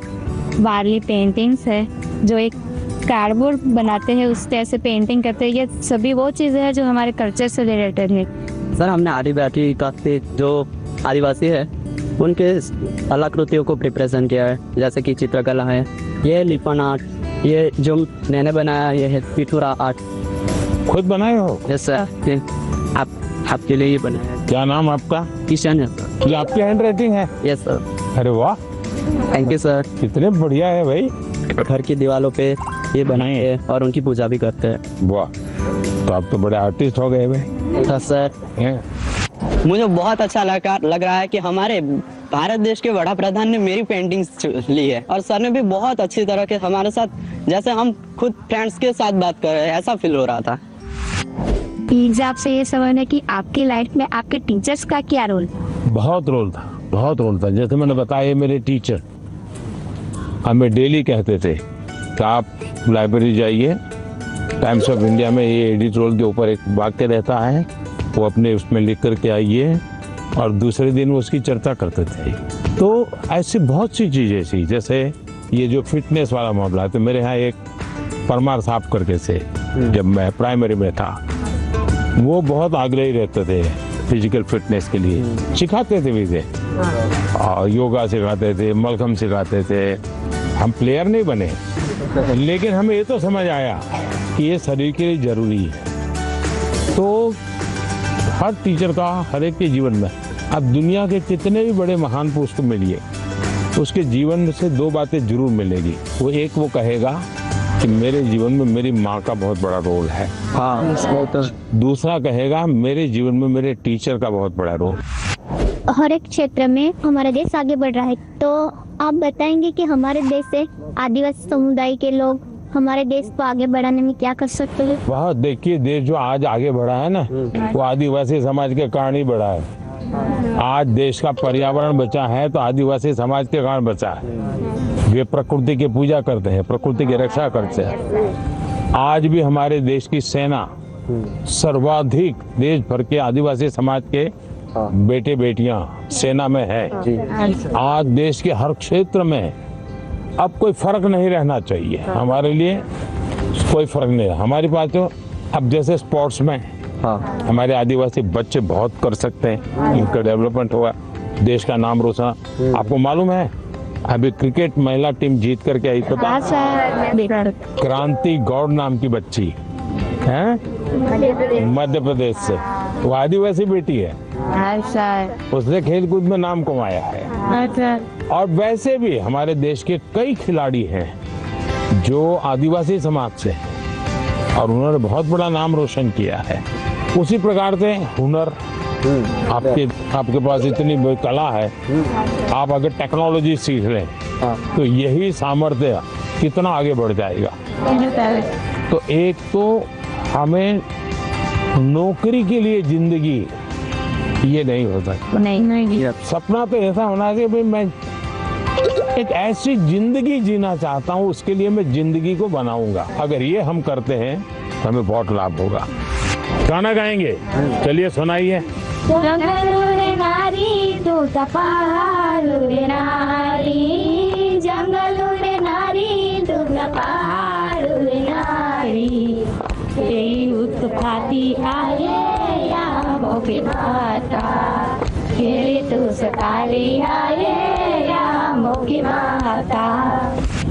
वारली पेंटिंग्स है, जो एक कार्डबोर्ड बनाते हैं उससे ऐसे पेंटिंग करते हैं। ये सभी वो चीजें हैं जो हमारे कल्चर से रिलेटेड है। सर, हमने आदिवासी कास्टे जो आदिवासी है उनके कलाकृतियों को रिप्रेजेंट किया है, जैसे कि चित्रकला है, ये लिपन आर्ट, ये जो मैंने बनाया ये है पिथुरा आर्ट। खुद बनाए हो? यस सर, आपके लिए ये बनाया है। क्या नाम आपका? किशन है सर। ये आपकी हैंड राइटिंग है? Yes sir. अरे वाह, थैंक यू सर। कितने बढ़िया है भाई। घर की दीवारों पे ये बनाए हैं और उनकी पूजा भी करते हैं। वाह, तो आप तो बड़े आर्टिस्ट हो गए भाई। सर, मुझे बहुत अच्छा लग रहा है कि हमारे भारत देश के बड़ा प्रधान ने मेरी पेंटिंग्स ली है और सर ने भी बहुत अच्छी तरह के हमारे साथ, जैसे हम खुद फ्रेंड्स के साथ बात कर रहे हैं, ऐसा फील हो रहा था। प्लीज आपसे ये सवाल है कि आपकी लाइफ में आपके टीचर्स का क्या रोल? बहुत रोल था, बहुत रोल था। जैसे मैंने बताया, मेरे टीचर हमें डेली कहते थे कि आप लाइब्रेरी जाइए, टाइम्स ऑफ इंडिया में ये एडिटोरियल के ऊपर एक वाक्य रहता है, वो अपने उसमें लिख करके आइए, और दूसरे दिन वो उसकी चर्चा करते थे। तो ऐसी बहुत सी चीज़ें थी, जैसे ये जो फिटनेस वाला मामला है, तो मेरे यहाँ एक परमार साहब करके से, जब मैं प्राइमरी में था, वो बहुत आग्रही रहते थे फिजिकल फिटनेस के लिए, सिखाते थे भी थे, और योगा सिखाते थे, मलखम सिखाते थे। हम प्लेयर नहीं बने, लेकिन हमें ये तो समझ आया कि ये शरीर के लिए जरूरी है। तो हर टीचर का हर एक के जीवन में, अब दुनिया के कितने भी बड़े महान पुरुष को मिलिए, उसके जीवन में से 2 बातें जरूर मिलेगी। वो एक वो कहेगा कि मेरे जीवन में मेरी माँ का बहुत बड़ा रोल है। हाँ, दूसरा कहेगा मेरे जीवन में मेरे टीचर का बहुत बड़ा रोल। हर एक क्षेत्र में हमारा देश आगे बढ़ रहा है, तो आप बताएंगे कि हमारे देश से आदिवासी समुदाय के लोग हमारे देश को आगे बढ़ाने में क्या कर सकते हैं? वह देखिए, देश जो आज आगे बढ़ा है ना, वो आदिवासी समाज के कारण ही बढ़ा है। आज देश का पर्यावरण बचा है तो आदिवासी समाज के कारण बचा है। वे प्रकृति की पूजा करते हैं, प्रकृति की रक्षा करते हैं। आज भी हमारे देश की सेना सर्वाधिक देश भर के आदिवासी समाज के बेटे बेटियां सेना में है। आज देश के हर क्षेत्र में अब कोई फर्क नहीं रहना चाहिए। हमारे लिए कोई फर्क नहीं है। हमारे पास तो अब जैसे स्पोर्ट्स में हमारे आदिवासी बच्चे बहुत कर सकते हैं, उनका डेवलपमेंट हुआ, देश का नाम रोशन। आपको मालूम है अभी क्रिकेट महिला टीम जीत करके आई, पता? क्रांति गौड़ नाम की बच्ची है, मध्य प्रदेश से, वो आदिवासी बेटी है। उसने खेलकूद में नाम कमाया है। और वैसे भी हमारे देश के कई खिलाड़ी हैं जो आदिवासी समाज से हैं और उन्होंने बहुत बड़ा नाम रोशन किया है। उसी प्रकार से हुनर, आपके पास इतनी बड़ी कला है, आप अगर टेक्नोलॉजी सीख लें तो यही सामर्थ्य कितना आगे बढ़ जाएगा। तो एक तो हमें नौकरी के लिए जिंदगी ये नहीं होता, नहीं। सपना तो ऐसा होना कि भाई मैं एक ऐसी जिंदगी जीना चाहता हूँ, उसके लिए मैं जिंदगी को बनाऊंगा। अगर ये हम करते हैं तो हमें बहुत लाभ होगा। गाना गाएंगे, चलिए सुनाइए।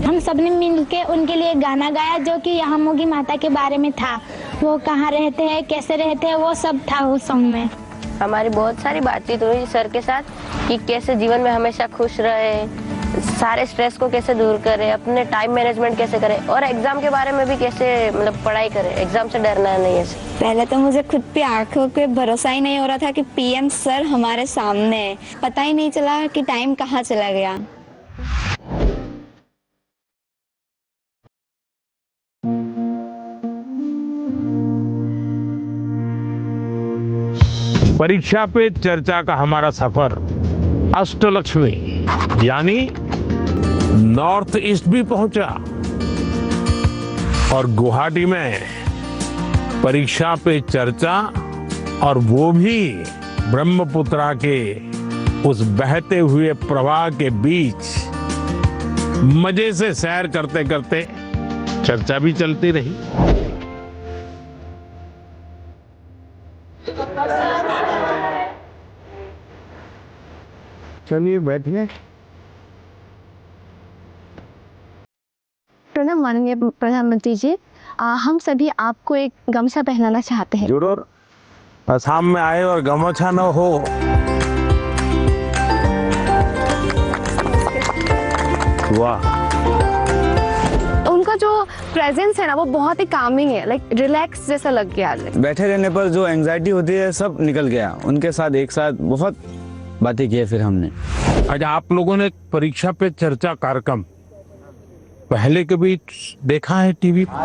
हम सबने मिलके उनके लिए गाना गाया जो कि यहाँ मोगी माता के बारे में था। वो कहाँ रहते हैं, कैसे रहते हैं, वो सब था उस सॉन्ग में। हमारी बहुत सारी बातचीत हुई सर के साथ कि कैसे जीवन में हमेशा खुश रहे, सारे स्ट्रेस को कैसे दूर करें, अपने टाइम मैनेजमेंट कैसे करें और एग्जाम के बारे में भी कैसे मतलब पढ़ाई करें, एग्जाम से डरना नहीं है। पहले तो मुझे खुद पे आंखों पे भरोसा ही नहीं हो रहा था कि पीएम सर हमारे सामने है। पता ही नहीं चला कि टाइम कहाँ चला गया। परीक्षा पे चर्चा का हमारा सफर अष्टलक्ष्मी यानी नॉर्थ ईस्ट भी पहुंचा और गुवाहाटी में परीक्षा पे चर्चा, और वो भी ब्रह्मपुत्रा के उस बहते हुए प्रवाह के बीच मजे से सैर करते करते चर्चा भी चलती रही। चलिए बैठिए। प्रणाम माननीय प्रधानमंत्री जी, हम सभी आपको एक गमछा पहनाना चाहते हैं। जरूर। असम में आए और गमछा न हो, वाह। उनका जो प्रेजेंस है ना वो बहुत ही कामिंग है, लाइक रिलैक्स जैसा लग गया। बैठे रहने पर जो एंजाइटी होती है सब निकल गया। उनके साथ एक साथ बहुत बातें की है फिर हमने। अच्छा, आप लोगों ने परीक्षा पे चर्चा कार्यक्रम पहले कभी देखा है टीवी पर?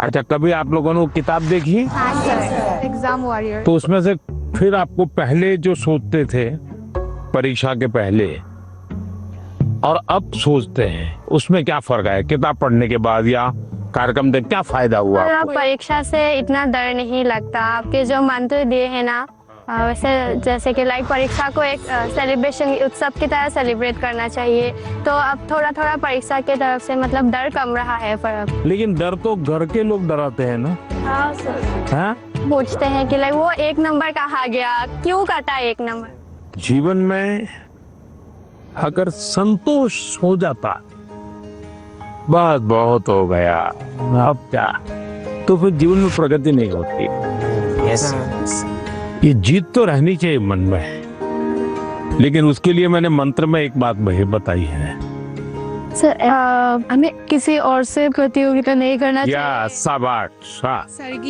अच्छा, कभी आप लोगों ने किताब देखी? Exam warrior. तो उसमें से फिर आपको पहले जो सोचते थे परीक्षा के पहले और अब सोचते हैं, उसमें क्या फर्क है? किताब पढ़ने के बाद या कार्यक्रम देख क्या फायदा हुआ आपको? परीक्षा से इतना डर नहीं लगता। आपके जो मंत्र दिए है ना, वैसे जैसे कि लाइक परीक्षा को एक सेलिब्रेशन उत्सव की तरह सेलिब्रेट करना चाहिए। तो अब थोड़ा थोड़ा परीक्षा की तरफ से मतलब डर कम रहा है। पर लेकिन डर तो घर के लोग डराते हैं ना। हाँ? पूछते हैं कि लाइक वो एक नंबर कहाँ गया, क्यों कटा एक नंबर। जीवन में अगर संतोष हो जाता बस बहुत हो गया, अब क्या, तो फिर जीवन में प्रगति नहीं होती। ये जीत तो रहनी चाहिए मन में, लेकिन उसके लिए मैंने मंत्र में एक बात बताई है। सर, हमें किसी और से प्रतियोगिता नहीं करना चाहिए। शाबाश।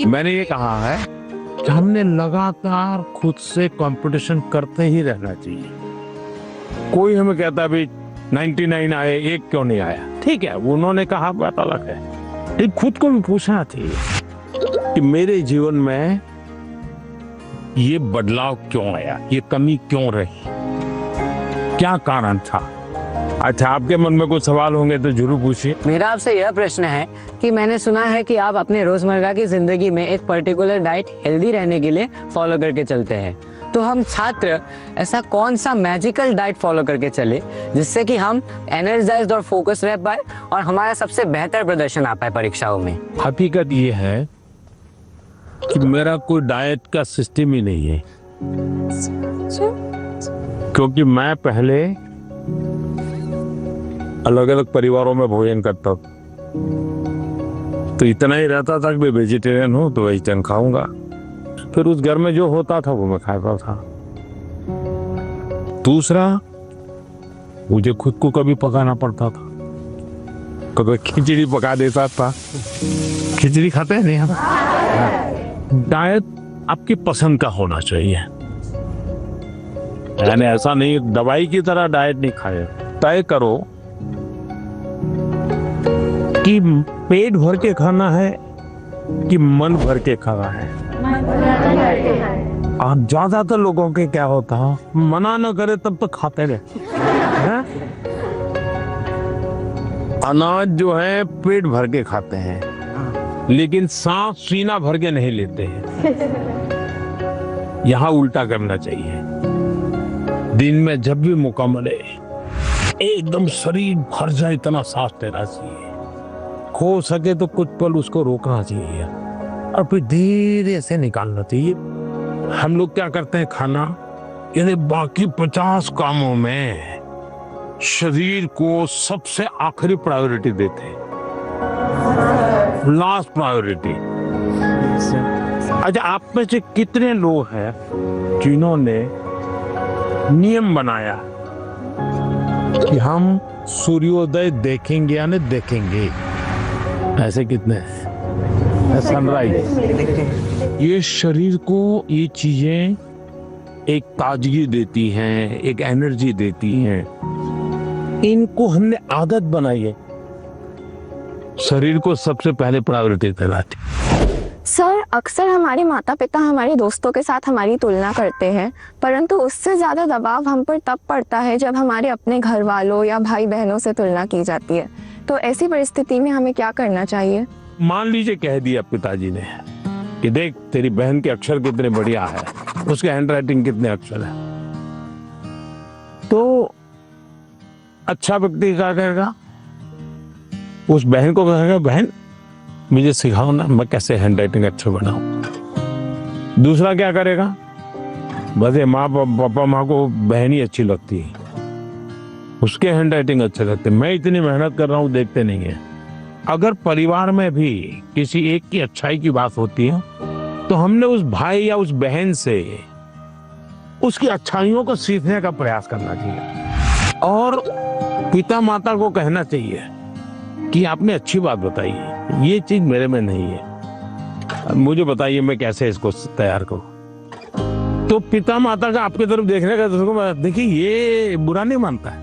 मैंने ये कहा है कि हमने लगातार खुद से कंपटीशन करते ही रहना चाहिए। कोई हमें कहता भी 99 आए, एक क्यों नहीं आया? ठीक है, उन्होंने कहा बात अलग है, लेकिन खुद को भी पूछना चाहिए कि मेरे जीवन में ये बदलाव क्यों आया, ये कमी क्यों रही, क्या कारण था। अच्छा, आपके मन में कुछ सवाल होंगे तो जरूर पूछिए। मेरा आपसे यह प्रश्न है कि मैंने सुना है कि आप अपने रोजमर्रा की जिंदगी में एक पर्टिकुलर डाइट हेल्दी रहने के लिए फॉलो करके चलते हैं, तो हम छात्र ऐसा कौन सा मैजिकल डाइट फॉलो करके चले जिससे कि हम एनर्जाइज्ड और फोकस रह पाए और हमारा सबसे बेहतर प्रदर्शन आ पाए परीक्षाओं में। हकीकत ये है कि मेरा कोई डाइट का सिस्टम ही नहीं है, क्योंकि मैं पहले अलग अलग परिवारों में भोजन करता था, तो इतना ही रहता था कि मैं वेजिटेरियन हूँ तो वेजिटेरियन खाऊंगा, फिर उस घर में जो होता था वो मैं खाता था। दूसरा, मुझे खुद को कभी पकाना पड़ता था, कभी खिचड़ी पका देता था। खिचड़ी खाते हैं नहीं हम। डाइट आपकी पसंद का होना चाहिए, यानी ऐसा नहीं दवाई की तरह डाइट नहीं खाए। तय करो कि पेट भर के खाना है कि मन भर के खाना है। आप ज्यादातर लोगों के क्या होता है, मना न करे तब तो खाते रहे। अनाज जो है पेट भर के खाते हैं, लेकिन सांस सीना भर के नहीं लेते हैं। यहाँ उल्टा करना चाहिए। दिन में जब भी मौका मिले एकदम शरीर भर जाए इतना सांस लेना चाहिए, हो सके तो कुछ पल उसको रोकना चाहिए और फिर धीरे से निकालना चाहिए। हम लोग क्या करते हैं, खाना यानी बाकी 50 कामों में शरीर को सबसे आखिरी प्रायोरिटी देते हैं, लास्ट प्रायोरिटी। अच्छा, आप में से कितने लोग हैं जिन्होंने नियम बनाया कि हम सूर्योदय देखेंगे या नहीं देखेंगे? ऐसे कितने हैं? सनराइज, ये शरीर को ये चीजें एक ताजगी देती हैं, एक एनर्जी देती हैं। इनको हमने आदत बनाई है, शरीर को सबसे पहले प्रायोरिटी देना चाहिए। सर, अक्सर हमारे माता पिता हमारे दोस्तों के साथ हमारी तुलना करते हैं, परंतु उससे ज़्यादा दबाव हम पर तब पड़ता है जब हमारे अपने घर वालों या भाई बहनों से तुलना की जाती है। तो ऐसी परिस्थिति में हमें क्या करना चाहिए? मान लीजिए कह दिया पिताजी ने कि देख तेरी बहन के अक्षर कितने बढ़िया है, उसके हैंडराइटिंग कितने अक्षर है, तो अच्छा व्यक्ति क्या करेगा, उस बहन को कहेगा बहन मुझे सिखाओ ना मैं कैसे हैंडराइटिंग अच्छा बनाऊं। दूसरा क्या करेगा, बस ये माँ पापा माँ को बहन ही अच्छी लगती है, उसके हैंडराइटिंग अच्छे लगते, मैं इतनी मेहनत कर रहा हूँ देखते नहीं है। अगर परिवार में भी किसी एक की अच्छाई की बात होती है तो हमने उस भाई या उस बहन से उसकी अच्छाइयों को सीखने का प्रयास करना चाहिए और पिता माता को कहना चाहिए कि आपने अच्छी बात बताई है, ये चीज मेरे में नहीं है, मुझे बताइए मैं कैसे इसको तैयार करूं। तो पिता माता का आपकी तरफ देखने का तो देखिए ये बुरा नहीं मानता है,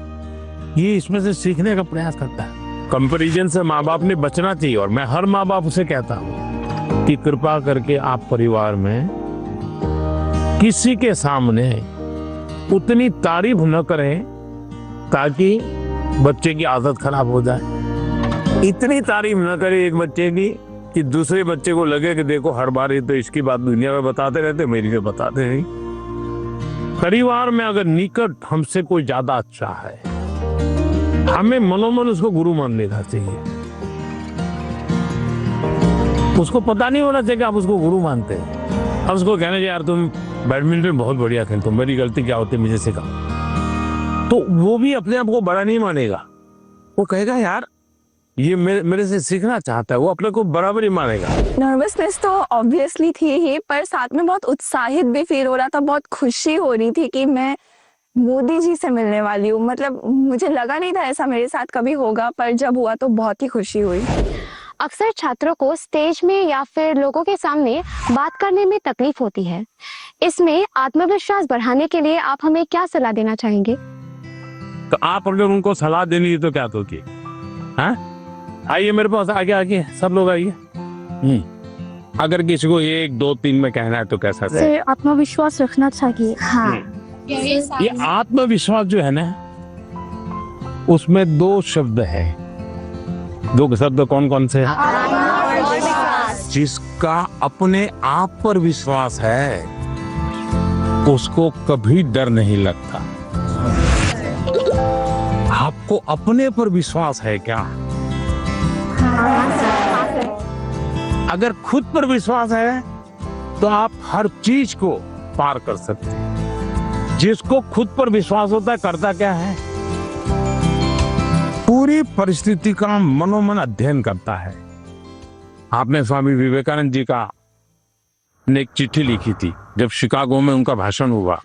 ये इसमें से सीखने का प्रयास करता है। कंपैरिजन से माँ बाप ने बचना चाहिए और मैं हर माँ बाप से कहता हूँ कि कृपा करके आप परिवार में किसी के सामने उतनी तारीफ न करें ताकि बच्चे की आदत खराब हो जाए। इतनी तारीफ न करें एक बच्चे की कि दूसरे बच्चे को लगे कि देखो हर बार ये तो इसकी बात दुनिया में बताते रहते, मेरी तो बताते नहीं। परिवार में अगर निकट हमसे कोई ज्यादा अच्छा है, हमें मनोमन उसको गुरु मान लेना चाहिए। उसको पता नहीं होना चाहिए कि आप उसको गुरु मानते हैं। अब उसको कहना चाहिए यार तुम बैडमिंटन बहुत बढ़िया खेलते हो, मेरी गलती क्या होती है मुझे सिखाओ, तो वो भी अपने आप को बड़ा नहीं मानेगा, वो कहेगा यार ये मेरे से सीखना चाहता है, वो अपने को बराबर ही मानेगा। नर्वसनेस तो ऑब्वियसली थी ही, पर साथ में बहुत उत्साहित भी फील हो रहा था, बहुत खुशी हो रही थी कि मैं मोदी जी से मिलने वाली हूँ। मतलब मुझे लगा नहीं था ऐसा मेरे साथ कभी होगा, पर जब हुआ तो बहुत ही खुशी हुई। अक्सर छात्रों को स्टेज में या फिर लोगों के सामने बात करने में तकलीफ होती है, इसमें आत्मविश्वास बढ़ाने के लिए आप हमें क्या सलाह देना चाहेंगे? तो आप अगर उनको सलाह देनी है तो क्या दोगे? हाँ आइए मेरे पास, आगे आगे सब लोग आइए। अगर किसी को 1 2 3 में कहना है तो कैसा है? सर आत्मविश्वास रखना चाहिए। हाँ ये आत्मविश्वास जो है ना, उसमें 2 शब्द है। 2 शब्द कौन कौन से हैं? जिसका अपने आप पर विश्वास है उसको कभी डर नहीं लगता। आपको अपने पर विश्वास है क्या? अगर खुद पर विश्वास है तो आप हर चीज को पार कर सकते हैं। जिसको खुद पर विश्वास होता है करता क्या है? पूरी परिस्थिति का मनोमन अध्ययन करता है। आपने स्वामी विवेकानंद जी का ने एक चिट्ठी लिखी थी जब शिकागो में उनका भाषण हुआ,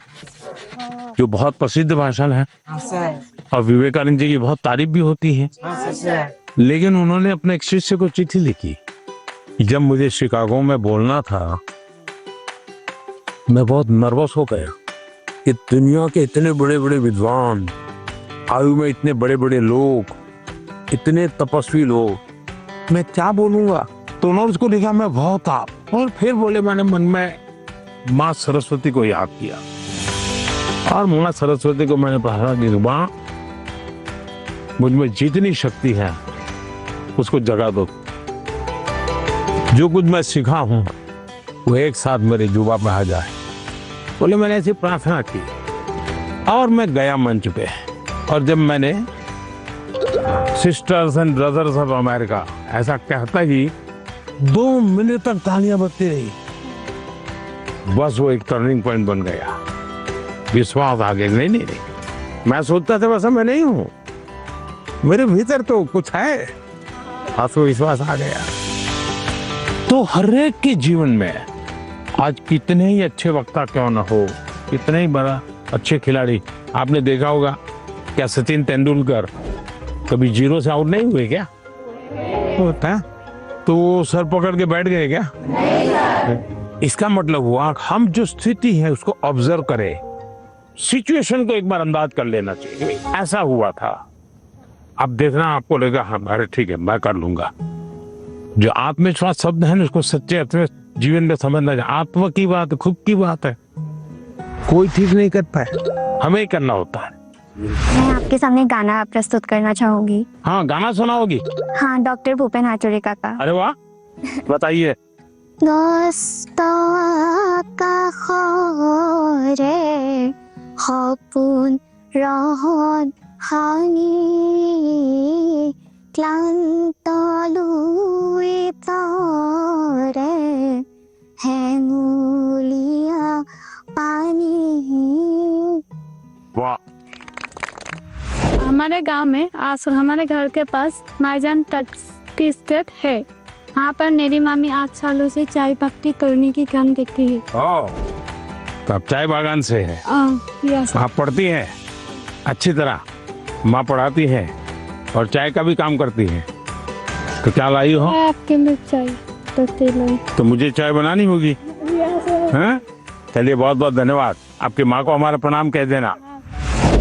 जो बहुत प्रसिद्ध भाषण है और विवेकानंद जी की बहुत तारीफ भी होती है। लेकिन उन्होंने अपने एक शिष्य को चिट्ठी लिखी, जब मुझे शिकागो में बोलना था मैं बहुत नर्वस हो गया कि दुनिया के इतने बड़े बड़े विद्वान, आयु में इतने बड़े बड़े लोग, इतने तपस्वी लोग, मैं क्या बोलूंगा। तो उन्होंने उसको लिखा मैं बहुत आप, और फिर बोले मैंने मन में माँ सरस्वती को याद किया और माँ सरस्वती को मैंने कहा कि माँ मुझ में जितनी शक्ति है उसको जगा दो। जो कुछ मैं सीखा हूं वो एक साथ मेरे जुबा में आ जाए। बोले मैंने ऐसी प्रार्थना की और मैं गया मंच पे, और जब मैंने sisters and brothers of America ऐसा कहता ही 2 मिनट तक तालियां बजती रही। बस वो एक टर्निंग पॉइंट बन गया। विश्वास आ गया। नहीं नहीं नहीं, मैं सोचता था वैसा मैं नहीं हूं, मेरे भीतर तो कुछ है। आत्मविश्वास आ गया। तो हर एक के जीवन में आज कितने ही अच्छे वक्ता क्यों न हो, कितने ही बड़ा अच्छे खिलाड़ी, आपने देखा होगा क्या सचिन तेंदुलकर कभी 0 से आउट नहीं हुए क्या? होता है तो वो सर पकड़ के बैठ गए क्या? इसका मतलब हुआ हम जो स्थिति है उसको ऑब्जर्व करें, सिचुएशन को एक बार अंदाज कर लेना चाहिए। ऐसा हुआ था, अब देखना आपको लगेगा हाँ अरे ठीक है मैं कर लूंगा। जो आत्मविश्वास शब्द है ना उसको सच्चे अर्थ में जीवन में समझना चाहिए। आत्मा की बात, खुद की बात है, कोई ठीक नहीं कर पाए, हमें ही करना होता है। मैं आपके सामने गाना प्रस्तुत करना चाहूंगी। हाँ गाना सुनाओगी? हाँ, डॉक्टर भूपेन हाजरिका का। अरे वाह, बताइए। ক্লান্ত লুই তরে হেঙুলিয়া পানি। वाह, हमारे गांव में आज हमारे घर के पास माईजान टी स्टेट है। वहाँ पर मेरी मामी 8 सालों से चाय पत्ती तोड़ने की काम देखती है। तो आप चाय बागान से है? यस। आप पढ़ती हैं अच्छी तरह, माँ पढ़ाती है और चाय का भी काम करती है। तो क्या लाई हो? आपके लिए चाय पत्ती लाई। तो मुझे चाय बनानी होगी। हैं? चलिए बहुत बहुत धन्यवाद। आपकी माँ को हमारा प्रणाम कह देना।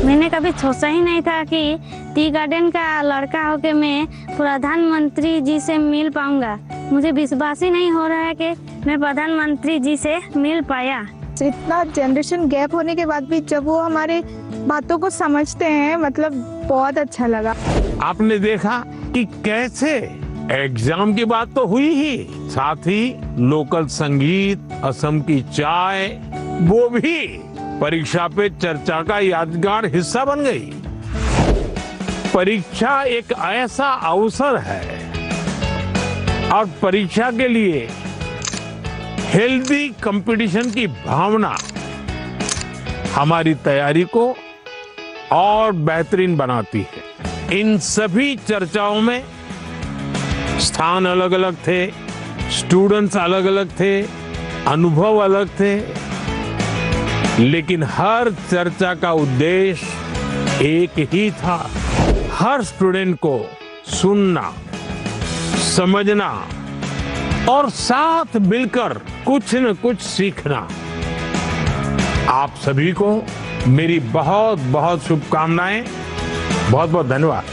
मैंने कभी सोचा ही नहीं था कि टी गार्डन का लड़का होके मैं प्रधानमंत्री जी से मिल पाऊंगा। मुझे विश्वास ही नहीं हो रहा है कि मैं प्रधानमंत्री जी से मिल पाया। इतना जनरेशन गैप होने के बाद भी जब वो हमारे बातों को समझते हैं, मतलब बहुत अच्छा लगा। आपने देखा कि कैसे एग्जाम की बात तो हुई ही, साथ ही लोकल संगीत, असम की चाय, वो भी परीक्षा पे चर्चा का यादगार हिस्सा बन गई। परीक्षा एक ऐसा अवसर है और परीक्षा के लिए हेल्दी कंपटीशन की भावना हमारी तैयारी को और बेहतरीन बनाती है। इन सभी चर्चाओं में स्थान अलग अलग थे, स्टूडेंट्स अलग अलग थे, अनुभव अलग थे, लेकिन हर चर्चा का उद्देश्य एक ही था, हर स्टूडेंट को सुनना, समझना और साथ मिलकर कुछ न कुछ सीखना। आप सभी को मेरी बहुत बहुत शुभकामनाएं। बहुत बहुत धन्यवाद।